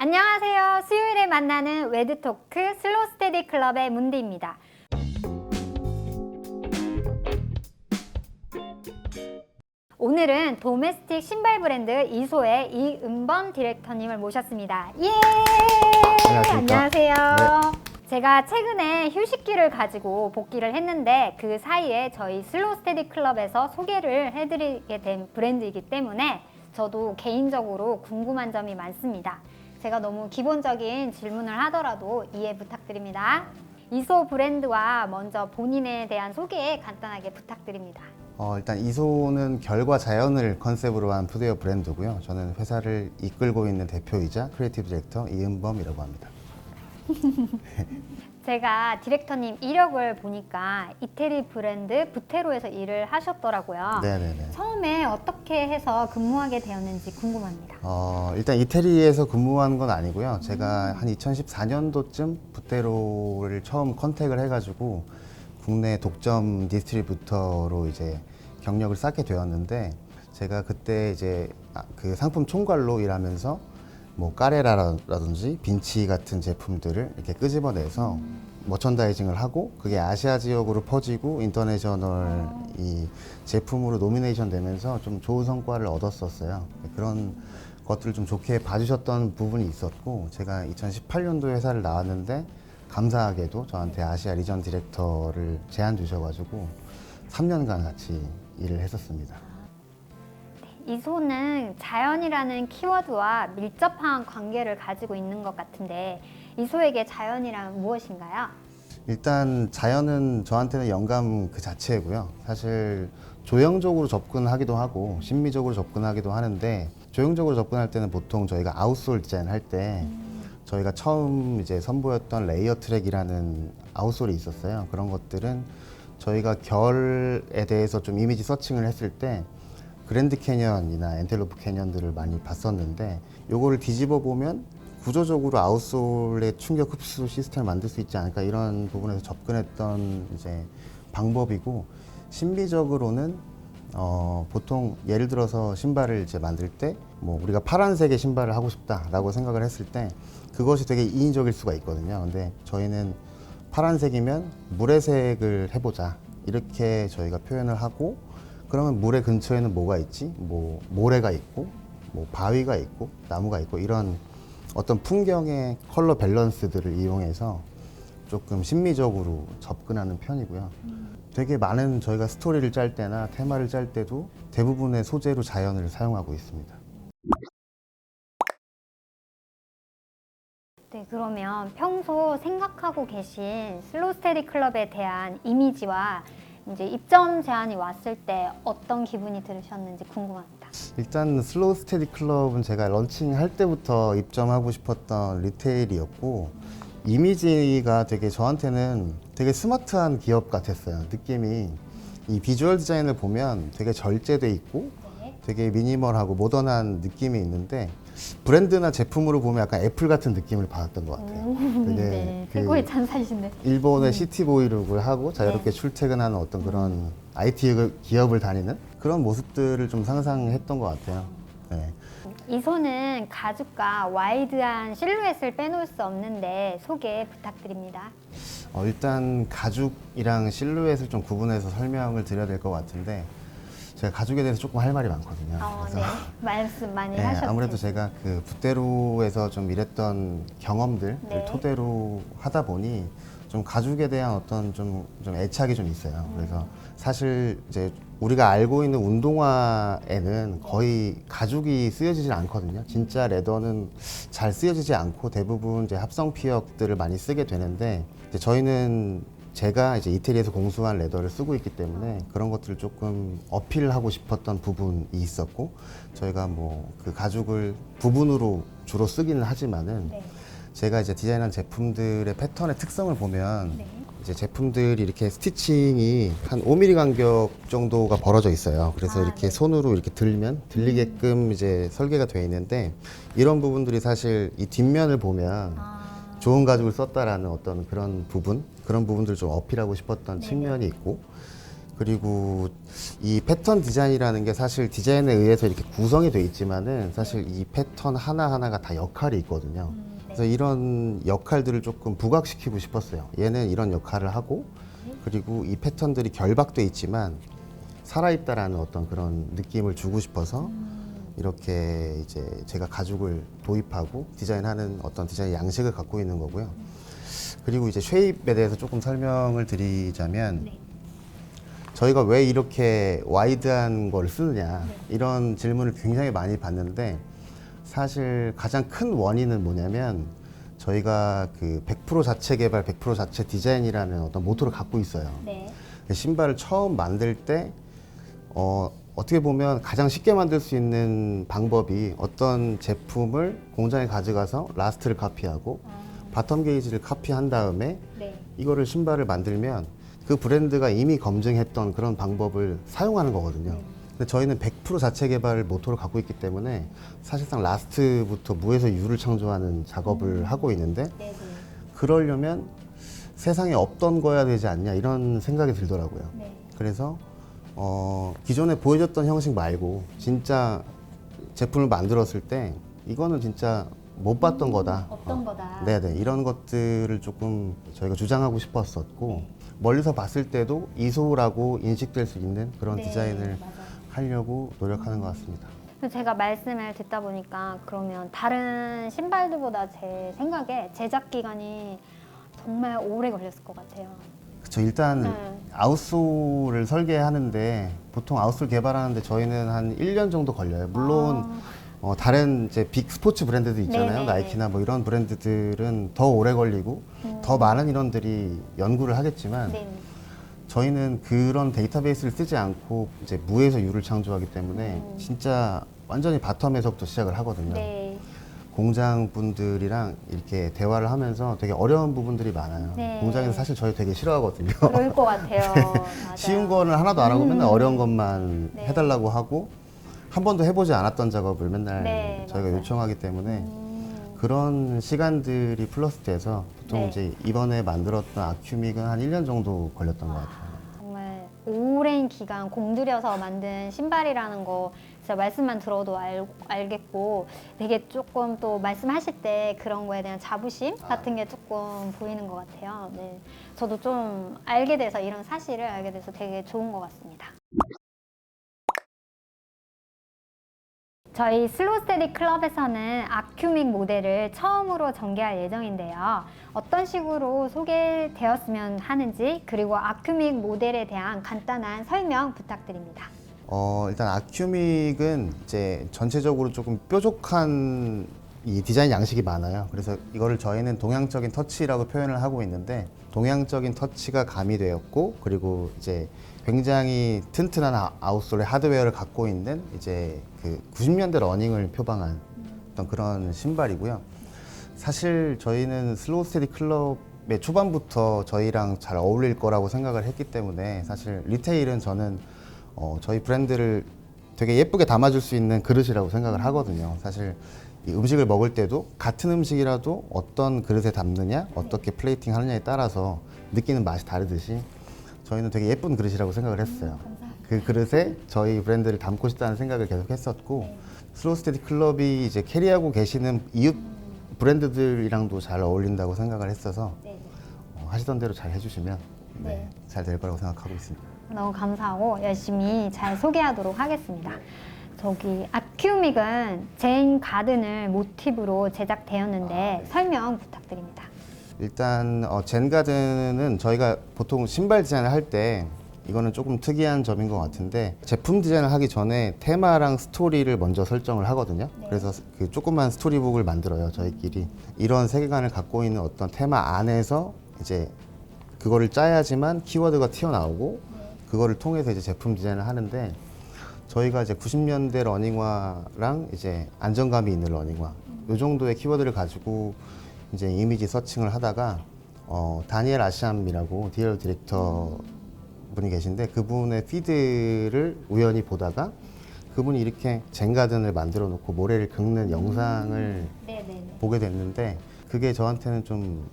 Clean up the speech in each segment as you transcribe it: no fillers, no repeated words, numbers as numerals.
안녕하세요. 수요일에 만나는 웨드토크 슬로우 스테디 클럽의 문디입니다. 오늘은 도메스틱 신발 브랜드 이소의 이은범 디렉터님을 모셨습니다. 예! 안녕하세요. 네. 제가 최근에 휴식기를 가지고 복귀를 했는데 그 사이에 저희 슬로우 스테디 클럽에서 소개를 해드리게 된 브랜드이기 때문에 저도 개인적으로 궁금한 점이 많습니다. 제가 너무 기본적인 질문을 하더라도 이해 부탁드립니다. 이소 브랜드와 먼저 본인에 대한 소개 간단하게 부탁드립니다. 일단 이소는 결과 자연을 컨셉으로 한 푸드웨어 브랜드고요. 저는 회사를 이끌고 있는 대표이자 크리에이티브 디렉터 이은범이라고 합니다. 제가 디렉터님 이력을 보니까 이태리 브랜드 부테로에서 일을 하셨더라고요. 네네네. 처음에 어떻게 해서 근무하게 되었는지 궁금합니다. 일단 이태리에서 근무한 건 아니고요. 제가 한 2014년도쯤 부테로를 처음 컨택을 해가지고 국내 독점 디스트리뷰터로 이제 경력을 쌓게 되었는데, 제가 그때 이제 그 상품 총괄로 일하면서 뭐 까레라라든지 빈치 같은 제품들을 이렇게 끄집어내서 머천다이징을 하고, 그게 아시아 지역으로 퍼지고 인터내셔널 이 제품으로 노미네이션 되면서 좀 좋은 성과를 얻었었어요. 그런 것들을 좀 좋게 봐주셨던 부분이 있었고, 제가 2018년도에 회사를 나왔는데 감사하게도 저한테 아시아 리전 디렉터를 제안 주셔가지고 3년간 같이 일을 했었습니다. 이소는 자연이라는 키워드와 밀접한 관계를 가지고 있는 것 같은데 이소에게 자연이란 무엇인가요? 일단 자연은 저한테는 영감 그 자체고요. 사실 조형적으로 접근하기도 하고 심미적으로 접근하기도 하는데, 조형적으로 접근할 때는 보통 저희가 아웃솔 디자인 할 때 저희가 처음 이제 선보였던 레이어 트랙이라는 아웃솔이 있었어요. 그런 것들은 저희가 결에 대해서 좀 이미지 서칭을 했을 때 그랜드 캐년이나 엔텔로프 캐년들을 많이 봤었는데, 요거를 뒤집어 보면 구조적으로 아웃솔의 충격 흡수 시스템을 만들 수 있지 않을까, 이런 부분에서 접근했던 이제 방법이고, 신비적으로는 보통 예를 들어서 신발을 이제 만들 때 뭐 우리가 파란색의 신발을 하고 싶다라고 생각을 했을 때 그것이 되게 인위적일 수가 있거든요. 근데 저희는 파란색이면 물의 색을 해보자, 이렇게 저희가 표현을 하고, 그러면 물의 근처에는 뭐가 있지? 뭐 모래가 있고, 뭐 바위가 있고, 나무가 있고, 이런 어떤 풍경의 컬러 밸런스들을 이용해서 조금 심미적으로 접근하는 편이고요. 되게 많은 저희가 스토리를 짤 때나 테마를 짤 때도 대부분의 소재로 자연을 사용하고 있습니다. 네, 그러면 평소 생각하고 계신 슬로우 스테디 클럽에 대한 이미지와 이제 입점 제안이 왔을 때 어떤 기분이 들으셨는지 궁금합니다. 일단 슬로우 스테디 클럽은 제가 런칭할 때부터 입점하고 싶었던 리테일이었고, 이미지가 되게 저한테는 되게 스마트한 기업 같았어요. 느낌이, 이 비주얼 디자인을 보면 되게 절제돼 있고 되게 미니멀하고 모던한 느낌이 있는데, 브랜드나 제품으로 보면 약간 애플 같은 느낌을 받았던 것 같아요. 되게 네, 최고의 찬사이신데. 일본의 시티보이 룩을 하고 자유롭게 출퇴근하는 어떤 그런 IT 기업을 다니는 그런 모습들을 좀 상상했던 것 같아요. 네. 이소는 가죽과 와이드한 실루엣을 빼놓을 수 없는데 소개 부탁드립니다. 일단 가죽이랑 실루엣을 좀 구분해서 설명을 드려야 될 것 같은데, 제가 가죽에 대해서 조금 할 말이 많거든요. 네. 말씀 많이 네, 하셨죠. 아무래도 제가 그 부테로에서 좀 일했던 경험들을 네. 토대로 하다 보니 좀 가죽에 대한 어떤 좀 애착이 좀 있어요. 그래서 사실 이제 우리가 알고 있는 운동화에는 거의 가죽이 쓰여지질 않거든요. 진짜 레더는 잘 쓰여지지 않고 대부분 이제 합성 피혁들을 많이 쓰게 되는데, 이제 저희는 제가 이제 이태리에서 공수한 레더를 쓰고 있기 때문에 그런 것들을 조금 어필하고 싶었던 부분이 있었고, 저희가 뭐 그 가죽을 부분으로 주로 쓰기는 하지만은 네. 제가 이제 디자인한 제품들의 패턴의 특성을 보면 네. 이제 제품들이 이렇게 스티칭이 한 5mm 간격 정도가 벌어져 있어요. 그래서 이렇게 네. 손으로 이렇게 들면 들리게끔 이제 설계가 되어 있는데, 이런 부분들이 사실 이 뒷면을 보면 좋은 가죽을 썼다라는 어떤 그런 부분들을 좀 어필하고 싶었던 측면이 있고, 그리고 이 패턴 디자인이라는 게 사실 디자인에 의해서 이렇게 구성이 돼 있지만은 사실 이 패턴 하나하나가 다 역할이 있거든요. 그래서 이런 역할들을 조금 부각시키고 싶었어요. 얘는 이런 역할을 하고, 그리고 이 패턴들이 결박돼 있지만 살아있다라는 어떤 그런 느낌을 주고 싶어서 이렇게 이제 제가 가죽을 도입하고 디자인하는 어떤 디자인 양식을 갖고 있는 거고요. 그리고 이제 쉐입에 대해서 조금 설명을 드리자면, 저희가 왜 이렇게 와이드한 걸 쓰느냐, 이런 질문을 굉장히 많이 받는데, 사실 가장 큰 원인은 뭐냐면, 저희가 그 100% 자체 개발, 100% 자체 디자인이라는 어떤 모토를 갖고 있어요. 네. 신발을 처음 만들 때 어떻게 보면 가장 쉽게 만들 수 있는 방법이 어떤 제품을 공장에 가져가서 라스트를 카피하고 바텀 게이지를 카피한 다음에 네. 이거를 신발을 만들면 그 브랜드가 이미 검증했던 그런 방법을 사용하는 거거든요. 근데 저희는 100% 자체 개발 모토를 갖고 있기 때문에 사실상 라스트부터 무에서 유를 창조하는 작업을 하고 있는데, 네. 네. 그러려면 세상에 없던 거야 되지 않냐, 이런 생각이 들더라고요. 네. 그래서 기존에 보여줬던 형식 말고 진짜 제품을 만들었을 때 이거는 진짜 못 봤던 거다. 없던 거다. 네네, 이런 것들을 조금 저희가 주장하고 싶었었고, 멀리서 봤을 때도 이소라고 인식될 수 있는 그런 네, 디자인을 맞아요. 하려고 노력하는 것 같습니다. 제가 말씀을 듣다 보니까 그러면 다른 신발들보다 제 생각에 제작 기간이 정말 오래 걸렸을 것 같아요. 그쵸, 일단 네. 아웃솔을 설계하는데, 보통 아웃솔 개발하는데 저희는 한 1년 정도 걸려요. 물론 다른 이제 빅 스포츠 브랜드들 있잖아요. 네네네. 나이키나 뭐 이런 브랜드들은 더 오래 걸리고 더 많은 인원들이 연구를 하겠지만, 네. 저희는 그런 데이터베이스를 쓰지 않고 이제 무에서 유를 창조하기 때문에 진짜 완전히 바텀에서부터 시작을 하거든요. 네. 공장 분들이랑 이렇게 대화를 하면서 되게 어려운 부분들이 많아요. 네. 공장에서 사실 저희 되게 싫어하거든요. 그럴 것 같아요. 맞아요. 쉬운 거는 하나도 안 하고 맨날 어려운 것만 네. 해달라고 하고, 한 번도 해보지 않았던 작업을 맨날 네, 저희가 맞아요. 요청하기 때문에 그런 시간들이 플러스 돼서 보통 네. 이제 이번에 만들었던 아큐믹은 한 1년 정도 걸렸던 것 같아요. 정말 오랜 기간 공들여서 만든 신발이라는 거 진짜 말씀만 들어도 알겠고, 되게 조금 또 말씀하실 때 그런 거에 대한 자부심 같은 게 조금 보이는 것 같아요. 네. 저도 좀 알게 돼서, 이런 사실을 알게 돼서 되게 좋은 것 같습니다. 저희 슬로우스테디 클럽에서는 아큐믹 모델을 처음으로 전개할 예정인데요. 어떤 식으로 소개되었으면 하는지, 그리고 아큐믹 모델에 대한 간단한 설명 부탁드립니다. 일단 아큐믹은 이제 전체적으로 조금 뾰족한 이 디자인 양식이 많아요. 그래서 이거를 저희는 동양적인 터치라고 표현을 하고 있는데, 동양적인 터치가 가미되었고, 그리고 이제 굉장히 튼튼한 아웃솔의 하드웨어를 갖고 있는 이제 그 90년대 러닝을 표방한 어떤 그런 신발이고요. 사실 저희는 슬로우 스테디 클럽의 초반부터 저희랑 잘 어울릴 거라고 생각을 했기 때문에, 사실 리테일은 저는 저희 브랜드를 되게 예쁘게 담아줄 수 있는 그릇이라고 생각을 하거든요. 사실 이 음식을 먹을 때도 같은 음식이라도 어떤 그릇에 담느냐, 어떻게 플레이팅 하느냐에 따라서 느끼는 맛이 다르듯이 저희는 되게 예쁜 그릇이라고 생각을 했어요. 그 그릇에 저희 브랜드를 담고 싶다는 생각을 계속 했었고, 슬로우 스테디 클럽이 이제 캐리하고 계시는 이웃 브랜드들이랑도 잘 어울린다고 생각을 했어서 하시던 대로 잘 해주시면 잘 될 거라고 생각하고 있습니다. 너무 감사하고 열심히 잘 소개하도록 하겠습니다. 저기 아큐믹은 젠 가든을 모티브로 제작되었는데 설명 부탁드립니다. 일단 젠 가든은 저희가 보통 신발 디자인을 할 때, 이거는 조금 특이한 점인 것 같은데, 제품 디자인을 하기 전에 테마랑 스토리를 먼저 설정을 하거든요. 그래서 그 조그만 스토리북을 만들어요, 저희끼리. 이런 세계관을 갖고 있는 어떤 테마 안에서 이제 그거를 짜야지만 키워드가 튀어나오고, 그거를 통해서 이제 제품 디자인을 하는데, 저희가 이제 90년대 러닝화랑 이제 안정감이 있는 러닝화, 이 정도의 키워드를 가지고 이제 이미지 서칭을 하다가 다니엘 아샴이라고 디얼 디렉터 분이 계신데, 그분의 피드를 우연히 보다가 그분이 이렇게 젠 가든을 만들어 놓고 모래를 긁는 영상을 보게 됐는데, 그게 저한테는 좀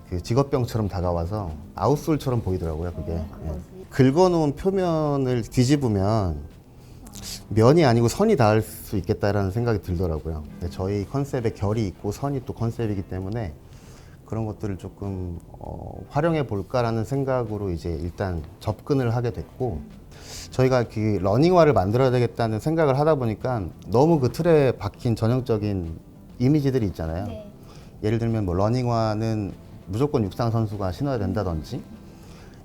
그 직업병처럼 다가와서 아웃솔처럼 보이더라고요, 그게. 예. 긁어놓은 표면을 뒤집으면 면이 아니고 선이 닿을 수 있겠다라는 생각이 들더라고요. 근데 저희 컨셉에 결이 있고 선이 또 컨셉이기 때문에 그런 것들을 조금 활용해 볼까라는 생각으로 이제 일단 접근을 하게 됐고, 저희가 그 러닝화를 만들어야 되겠다는 생각을 하다 보니까 너무 그 틀에 박힌 전형적인 이미지들이 있잖아요. 네. 예를 들면 뭐 러닝화는 무조건 육상 선수가 신어야 된다든지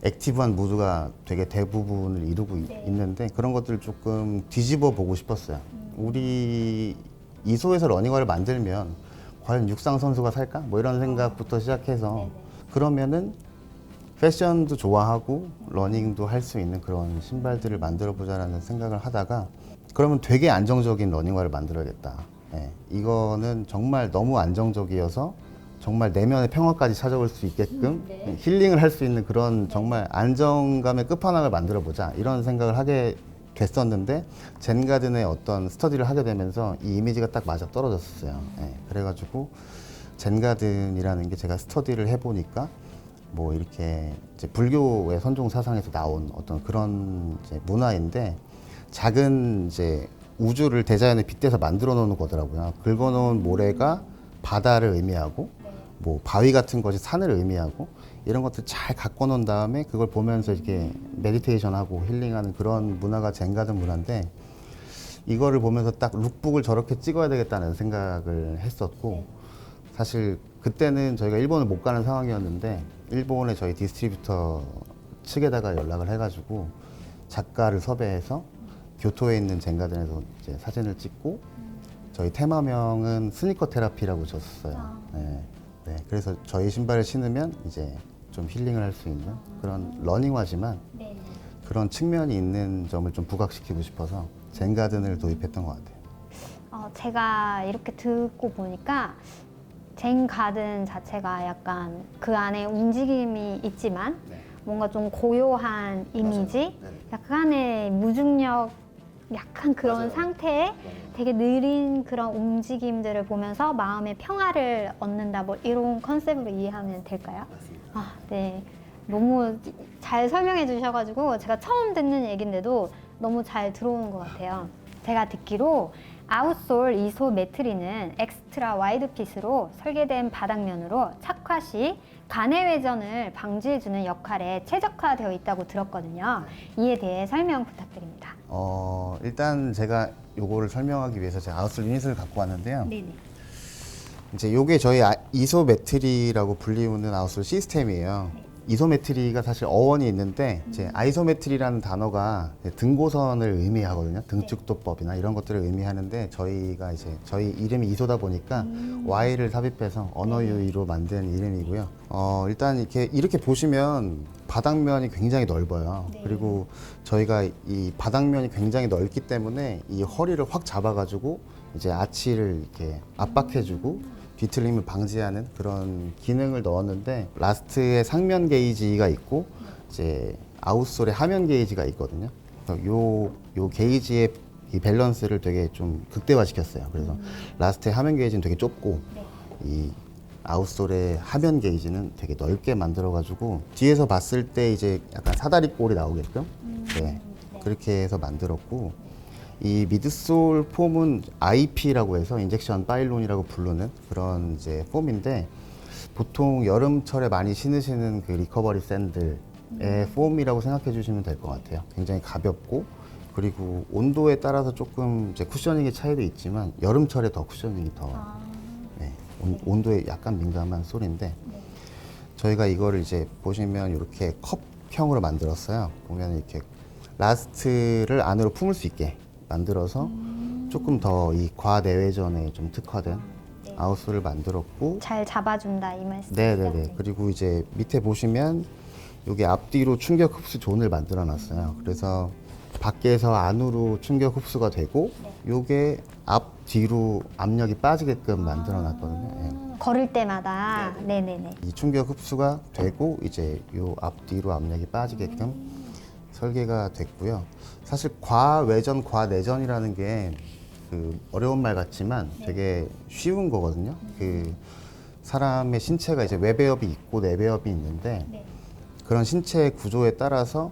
액티브한 무드가 되게 대부분을 이루고 네. 있는데, 그런 것들을 조금 뒤집어 보고 싶었어요. 우리 이소에서 러닝화를 만들면 과연 육상 선수가 살까? 뭐 이런 생각부터 시작해서 네네. 그러면은 패션도 좋아하고 러닝도 할 수 있는 그런 신발들을 만들어 보자라는 생각을 하다가, 그러면 되게 안정적인 러닝화를 만들어야겠다. 예, 이거는 정말 너무 안정적이어서 정말 내면의 평화까지 찾아올 수 있게끔 네. 힐링을 할 수 있는 그런 정말 안정감의 끝판왕을 만들어 보자, 이런 생각을 하게 됐었는데, 젠가든의 어떤 스터디를 하게 되면서 이 이미지가 딱 맞아 떨어졌었어요. 예, 그래가지고 젠가든이라는 게 제가 스터디를 해보니까 뭐 이렇게 이제 불교의 선종 사상에서 나온 어떤 그런 이제 문화인데, 작은 이제 우주를 대자연에 빗대서 만들어 놓는 거더라고요. 긁어놓은 모래가 바다를 의미하고, 뭐 바위 같은 것이 산을 의미하고, 이런 것들 잘 갖고 놓은 다음에 그걸 보면서 이렇게 메디테이션하고 힐링하는 그런 문화가 젠가든 문화인데, 이거를 보면서 딱 룩북을 저렇게 찍어야 되겠다는 생각을 했었고, 사실 그때는 저희가 일본을 못 가는 상황이었는데 일본의 저희 디스트리뷰터 측에다가 연락을 해가지고 작가를 섭외해서 교토에 있는 젠가든에서 이제 사진을 찍고, 저희 테마명은 스니커 테라피라고 줬어요. 네. 네, 그래서 저희 신발을 신으면 이제 좀 힐링을 할 수 있는 그런 러닝화지만 네. 그런 측면이 있는 점을 좀 부각시키고 싶어서 젠가든을 도입했던 것 같아요. 제가 이렇게 듣고 보니까 젠 가든 자체가 약간 그 안에 움직임이 있지만 뭔가 좀 고요한 이미지, 약간의 무중력, 약간 그런 상태에 되게 느린 그런 움직임들을 보면서 마음의 평화를 얻는다, 뭐 이런 컨셉으로 이해하면 될까요? 아, 네. 너무 잘 설명해 주셔가지고 제가 처음 듣는 얘긴데도 너무 잘 들어오는 것 같아요. 제가 듣기로 아웃솔 이소 매트리는 엑스트라 와이드 핏으로 설계된 바닥면으로 착화 시 간의 회전을 방지해주는 역할에 최적화되어 있다고 들었거든요. 이에 대해 설명 부탁드립니다. 일단 제가 요거를 설명하기 위해서 제가 아웃솔 유닛을 갖고 왔는데요. 네네. 이제 요게 저희 이소메트리라고 불리우는 아웃솔 시스템이에요. 이소메트리가 사실 어원이 있는데, 이제 아이소메트리라는 단어가 등고선을 의미하거든요. 등축도법이나 이런 것들을 의미하는데, 저희가 이제 저희 이름이 이소다 보니까 Y를 삽입해서 언어 유희로 만든 이름이고요. 일단 이렇게 보시면 바닥면이 굉장히 넓어요. 네. 그리고 저희가 이 바닥면이 굉장히 넓기 때문에 이 허리를 확 잡아가지고 이제 아치를 이렇게 압박해주고 뒤틀림을 방지하는 그런 기능을 넣었는데, 라스트에 상면 게이지가 있고 이제 아웃솔에 하면 게이지가 있거든요. 그래서 요 게이지의 이 밸런스를 되게 좀 극대화시켰어요. 그래서 라스트에 하면 게이지는 되게 좁고 이 아웃솔의 하면 게이지는 되게 넓게 만들어가지고 뒤에서 봤을 때 이제 약간 사다리 꼴이 나오게끔 네, 그렇게 해서 만들었고, 이 미드솔 폼은 IP라고 해서 인젝션 파일론이라고 부르는 그런 이제 폼인데, 보통 여름철에 많이 신으시는 그 리커버리 샌들의 폼이라고 생각해 주시면 될 것 같아요. 굉장히 가볍고, 그리고 온도에 따라서 조금 이제 쿠셔닝의 차이도 있지만 여름철에 더 쿠셔닝이 더 네, 온도에 약간 민감한 솔인데, 저희가 이거를 이제 보시면 이렇게 컵형으로 만들었어요. 보면 이렇게 라스트를 안으로 품을 수 있게 만들어서 조금 더 이 과내외전에 좀 특화된 아웃솔을 만들었고, 잘 잡아준다 이 말씀이시죠? 네네네. 그리고 이제 밑에 보시면 여기 앞뒤로 충격 흡수 존을 만들어 놨어요. 그래서 밖에서 안으로 충격 흡수가 되고, 요게 앞뒤로 압력이 빠지게끔 만들어 놨거든요. 예. 걸을 때마다. 네네네. 이 충격 흡수가 되고 이제 요 앞뒤로 압력이 빠지게끔 설계가 됐고요. 사실 과외전, 과내전이라는 게 그 어려운 말 같지만 되게 쉬운 거거든요. 그 사람의 신체가 이제 외배엽이 있고 내배엽이 있는데 네. 그런 신체 구조에 따라서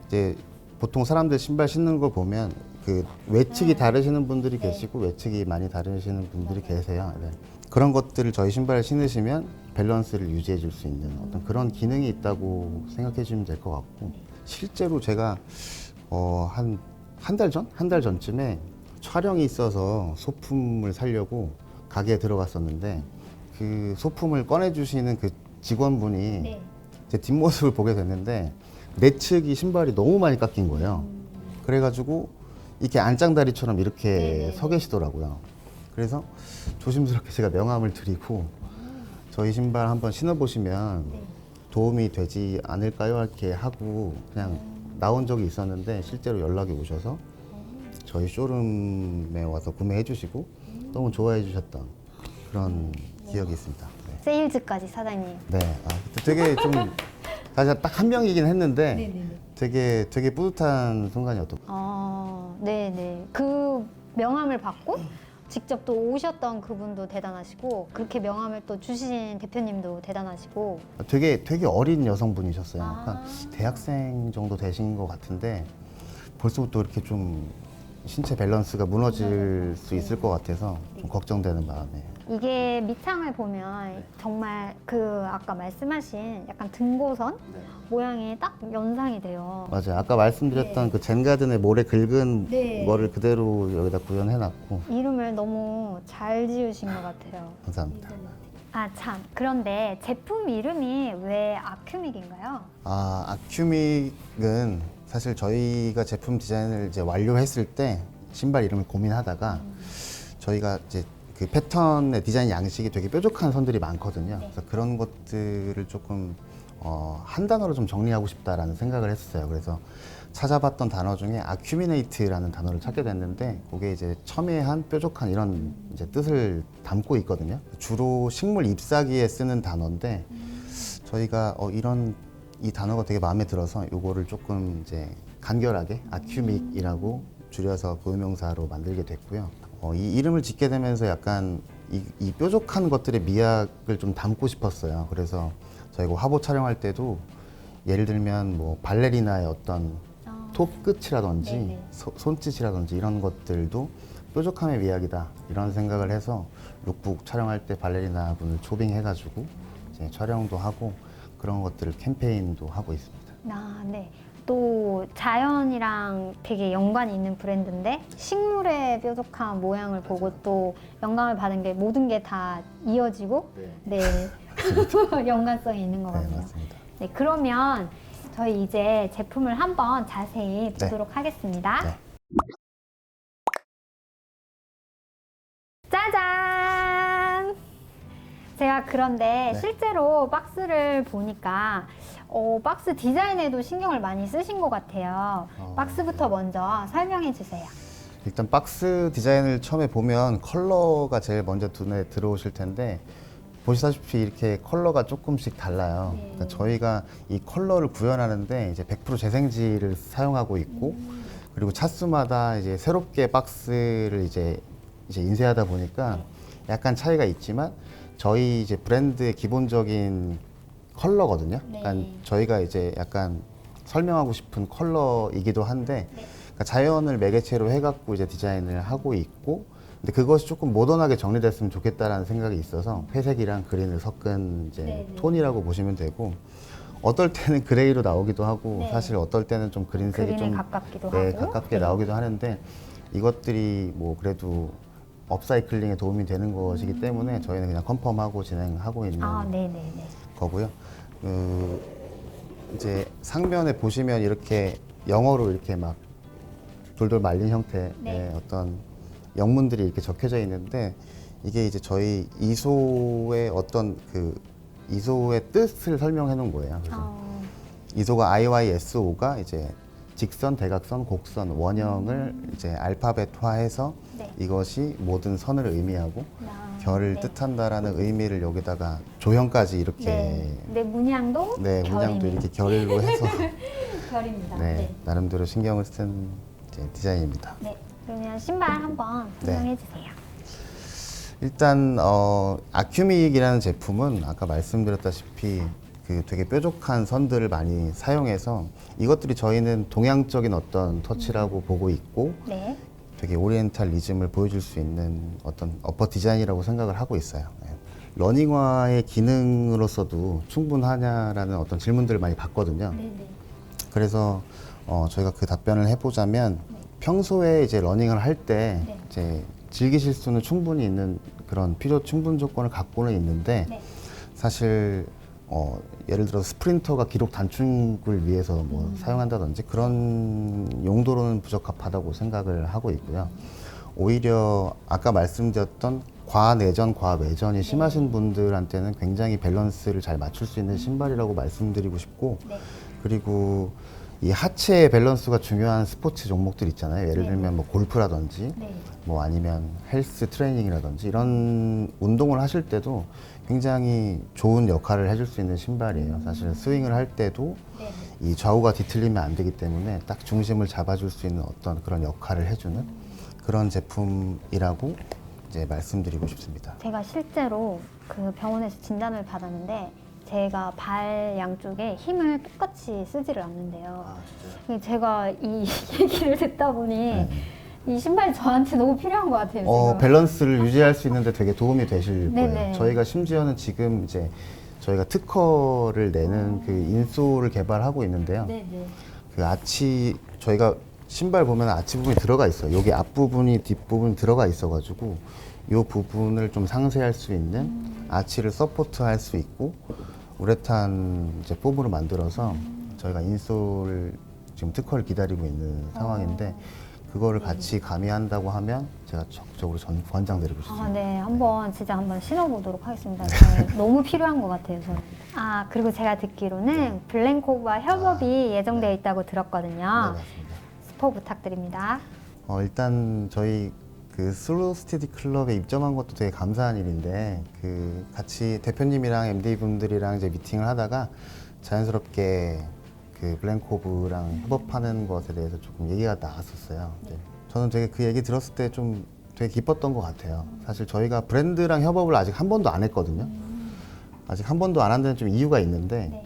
이제 보통 사람들 신발 신는 걸 보면 그 외측이 다르시는 분들이 네. 계시고 외측이 많이 다르시는 분들이 계세요. 네. 그런 것들을 저희 신발을 신으시면 밸런스를 유지해 줄 수 있는 어떤 그런 기능이 있다고 생각해 주시면 될 것 같고 실제로 제가 한 달 전? 한 달 전쯤에 촬영이 있어서 소품을 사려고 가게에 들어갔었는데 그 소품을 꺼내주시는 그 직원분이 네. 제 뒷모습을 보게 됐는데 내측이 신발이 너무 많이 깎인 거예요. 그래가지고 이렇게 안짱다리처럼 이렇게 네네네. 서 계시더라고요. 그래서 조심스럽게 제가 명함을 드리고 저희 신발 한번 신어보시면 네. 도움이 되지 않을까요? 이렇게 하고 그냥 나온 적이 있었는데 실제로 연락이 오셔서 저희 쇼룸에 와서 구매해 주시고 너무 좋아해 주셨던 그런 기억이 있습니다. 네. 세일즈까지 사장님. 네. 되게 좀 사실 딱 한 명이긴 했는데 되게 뿌듯한 순간이었던 것 네네. 그 명함을 받고 직접 또 오셨던 그분도 대단하시고 그렇게 명함을 또 주신 대표님도 대단하시고 같아요. 되게 어린 여성분이셨어요. 아. 약간 대학생 정도 되신 것 같은데 벌써부터 이렇게 좀 신체 밸런스가 무너질 수 있을 것 같아서 좀 걱정되는 마음에. 이게 밑창을 보면 정말 그 아까 말씀하신 약간 등고선 모양이 딱 연상이 돼요. 맞아요. 아까 말씀드렸던 네. 그 젠가든의 모래 긁은 네. 거를 그대로 여기다 구현해놨고 이름을 너무 잘 지으신 것 같아요. 감사합니다. 아, 참. 그런데 제품 이름이 왜 아큐믹인가요? 아큐믹은 사실 저희가 제품 디자인을 이제 완료했을 때 신발 이름을 고민하다가 저희가 이제 그 패턴의 디자인 양식이 되게 뾰족한 선들이 많거든요. 네. 그래서 그런 것들을 조금 한 단어로 좀 정리하고 싶다라는 생각을 했어요. 그래서 찾아봤던 단어 중에 아큐미네이트라는 단어를 찾게 됐는데 그게 이제 첨예한 뾰족한 이런 이제 뜻을 담고 있거든요. 주로 식물 잎사귀에 쓰는 단어인데 저희가 이 단어가 되게 마음에 들어서 이거를 조금 이제 간결하게 아큐믹이라고 줄여서 고유명사로 만들게 됐고요. 이 이름을 짓게 되면서 약간 이 뾰족한 것들의 미학을 좀 담고 싶었어요. 그래서 저희가 화보 촬영할 때도 예를 들면 뭐 발레리나의 어떤 톱 끝이라든지 네네. 손짓이라든지 이런 것들도 뾰족함의 미학이다 이런 생각을 해서 룩북 촬영할 때 발레리나 분을 초빙해가지고 이제 촬영도 하고 그런 것들을 캠페인도 하고 있습니다. 아, 네. 또 자연이랑 되게 연관이 있는 브랜드인데 식물의 뾰족한 모양을 보고 또 영감을 받은 게 모든 게 다 이어지고 네, 연관성이 있는 것 네, 같네요. 맞습니다. 네, 그러면 저희 이제 제품을 한번 자세히 보도록 하겠습니다. 네. 짜잔! 제가 그런데 네. 실제로 박스를 보니까 박스 디자인에도 신경을 많이 쓰신 것 같아요. 박스부터 먼저 설명해 주세요. 일단 박스 디자인을 처음에 보면 컬러가 제일 먼저 눈에 들어오실 텐데 보시다시피 이렇게 컬러가 조금씩 달라요. 네. 그러니까 저희가 이 컬러를 구현하는데 이제 100% 재생지를 사용하고 있고 그리고 차수마다 이제 새롭게 박스를 이제 인쇄하다 보니까 약간 차이가 있지만 저희 이제 브랜드의 기본적인 컬러거든요. 네. 그러니까 저희가 이제 약간 설명하고 싶은 컬러이기도 한데 그러니까 자연을 매개체로 해갖고 이제 디자인을 하고 있고 근데 그것이 조금 모던하게 정리됐으면 좋겠다라는 생각이 있어서 회색이랑 그린을 섞은 이제 네, 네. 톤이라고 보시면 되고 어떨 때는 그레이로 나오기도 하고 네. 사실 어떨 때는 좀 그린색이 그린에 좀 가깝기도 네, 하고. 가깝게 네. 나오기도 하는데 이것들이 뭐 그래도 업사이클링에 도움이 되는 것이기 때문에 저희는 그냥 컨펌하고 진행하고 있는 아, 네네네. 거고요. 이제 상면에 보시면 이렇게 영어로 이렇게 막 돌돌 말린 형태의 네. 어떤 영문들이 이렇게 적혀져 있는데 이게 이제 저희 이소의 어떤 그 이소의 뜻을 설명해 놓은 거예요. 그래서 이소가 IYSO가 이제 직선, 대각선, 곡선, 원형을 이제 알파벳화해서 네. 이것이 모든 선을 의미하고 결을 네. 뜻한다라는 의미를 여기다가 조형까지 이렇게 네, 문양도 네, 문양도 결이네요. 이렇게 결로 해서 결입니다. 네, 네. 나름대로 신경을 쓴 이제 디자인입니다. 네. 그러면 신발 한번 네. 설명해 주세요. 일단 아큐믹이라는 제품은 아까 말씀드렸다시피 그 되게 뾰족한 선들을 많이 사용해서 이것들이 저희는 동양적인 어떤 터치라고 보고 있고 네. 되게 오리엔탈리즘을 보여줄 수 있는 어떤 어퍼 디자인이라고 생각을 하고 있어요. 네. 러닝화의 기능으로서도 충분하냐라는 어떤 질문들을 많이 받거든요. 네네. 그래서 저희가 그 답변을 해보자면 평소에 이제 러닝을 할 때 네. 이제 즐기실 수는 충분히 있는 그런 필요 충분 조건을 갖고는 있는데 네. 사실 예를 들어 스프린터가 기록 단축을 위해서 뭐 사용한다든지 그런 용도로는 부적합하다고 생각을 하고 있고요. 오히려 아까 말씀드렸던 과내전, 과외전이 심하신 분들한테는 굉장히 밸런스를 잘 맞출 수 있는 신발이라고 말씀드리고 싶고 네. 그리고 이 하체의 밸런스가 중요한 스포츠 종목들 있잖아요. 예를 네. 들면 뭐 골프라든지 네. 뭐 아니면 헬스 트레이닝이라든지 이런 운동을 하실 때도 굉장히 좋은 역할을 해줄 수 있는 신발이에요. 사실 스윙을 할 때도 네. 이 좌우가 뒤틀리면 안 되기 때문에 딱 중심을 잡아줄 수 있는 어떤 그런 역할을 해주는 그런 제품이라고 이제 말씀드리고 싶습니다. 제가 실제로 그 병원에서 진단을 받았는데 제가 발 양쪽에 힘을 똑같이 쓰지를 않는데요. 제가 이 얘기를 듣다 보니 이 신발이 저한테 너무 필요한 것 같아요. 지금. 밸런스를 유지할 수 있는데 되게 도움이 되실 네네. 거예요. 저희가 심지어는 지금 이제 저희가 특허를 내는 그 인솔을 개발하고 있는데요. 네네. 그 아치 저희가 신발 보면 아치 부분이 들어가 있어요. 여기 앞부분이 뒷부분이 들어가 있어가지고 이 부분을 좀 상쇄할 수 있는 아치를 서포트할 수 있고 우레탄 이제 폼으로 만들어서 저희가 인솔 지금 특허를 기다리고 있는 상황인데 그거를 같이 가미한다고 하면 제가 적극적으로 권장드리고 싶습니다. 아, 네. 한번 신어보도록 하겠습니다. 저는 너무 필요한 것 같아요, 저는. 아, 그리고 제가 듣기로는 블랭코브와 협업이 예정되어 있다고 들었거든요. 네, 맞습니다. 스포 부탁드립니다. 일단 저희 그 슬로우 스테디 클럽에 입점한 것도 되게 감사한 일인데 그 같이 대표님이랑 MD 분들이랑 이제 미팅을 하다가 자연스럽게 그 블랭코브랑 협업하는 것에 대해서 조금 얘기가 나왔었어요. 이제 저는 되게 그 얘기 들었을 때 좀 되게 기뻤던 것 같아요. 사실 저희가 브랜드랑 협업을 아직 한 번도 안 했거든요. 아직 한 번도 안 한 데는 좀 이유가 있는데 네.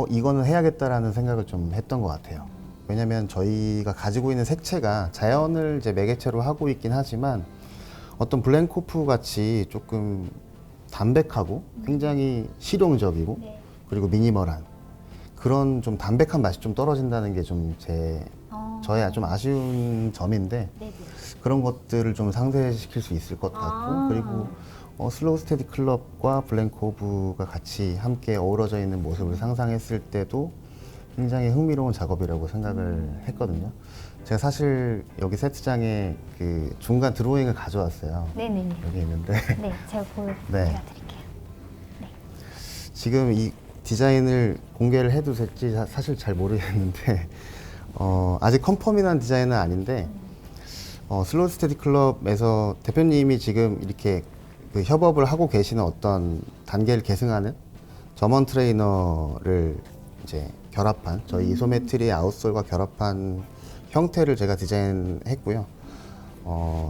이거는 해야겠다라는 생각을 좀 했던 것 같아요. 왜냐면 저희가 가지고 있는 색채가 자연을 이제 매개체로 하고 있긴 하지만 어떤 블랭코프 같이 조금 담백하고 굉장히 실용적이고 네. 그리고 미니멀한 그런 좀 담백한 맛이 좀 떨어진다는 게 좀 저의 좀 아쉬운 점인데 네네. 그런 것들을 좀 상쇄시킬 수 있을 것 같고 아. 그리고 슬로우 스테디 클럽과 블랭코브가 같이 함께 어우러져 있는 모습을 상상했을 때도 굉장히 흥미로운 작업이라고 생각을 했거든요. 제가 사실 여기 세트장에 그 중간 드로잉을 가져왔어요. 네네네. 여기 있는데 네, 제가 보여드릴게요. 지금 이 디자인을 공개를 해도 될지 사실 잘 모르겠는데 아직 컨펌이 난 디자인은 아닌데 슬로우 스테디 클럽에서 대표님이 지금 이렇게 그 협업을 하고 계시는 어떤 단계를 계승하는 점원 트레이너를 이제 결합한 저희 이소메트리 아웃솔과 결합한 형태를 제가 디자인했고요.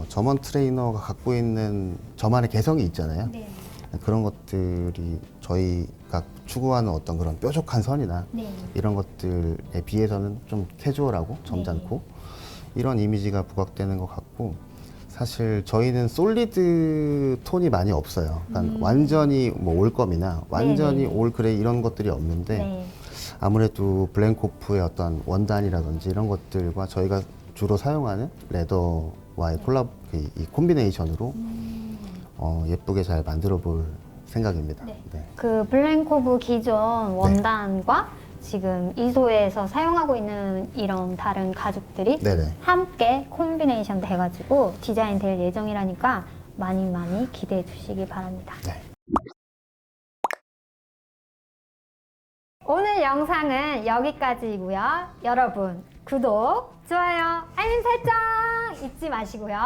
점원 트레이너가 갖고 있는 저만의 개성이 있잖아요. 네. 그런 것들이 저희가 추구하는 어떤 그런 뾰족한 선이나 네. 이런 것들에 비해서는 좀 캐주얼하고 점잖고 이런 이미지가 부각되는 것 같고 사실 저희는 솔리드 톤이 많이 없어요. 그러니까 완전히 뭐 올검이나 완전히 네네. 올 그레이 이런 것들이 없는데 네. 아무래도 블랭코프의 어떤 원단이라든지 이런 것들과 저희가 주로 사용하는 레더와의 콜라보 이 콤비네이션으로 예쁘게 잘 만들어 볼 생각입니다. 네. 네. 그 블랭코브 기존 원단과 지금 이소에서 사용하고 있는 이런 다른 가죽들이 네네. 함께 콤비네이션 돼가지고 디자인 될 예정이라니까 많이 기대해 주시기 바랍니다. 네. 오늘 영상은 여기까지이고요. 여러분 구독, 좋아요, 알림 설정 잊지 마시고요.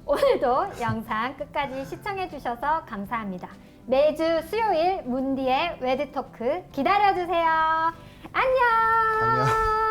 오늘도 영상 끝까지 시청해 주셔서 감사합니다. 매주 수요일 문디의 웨드토크 기다려주세요. 안녕. 안녕.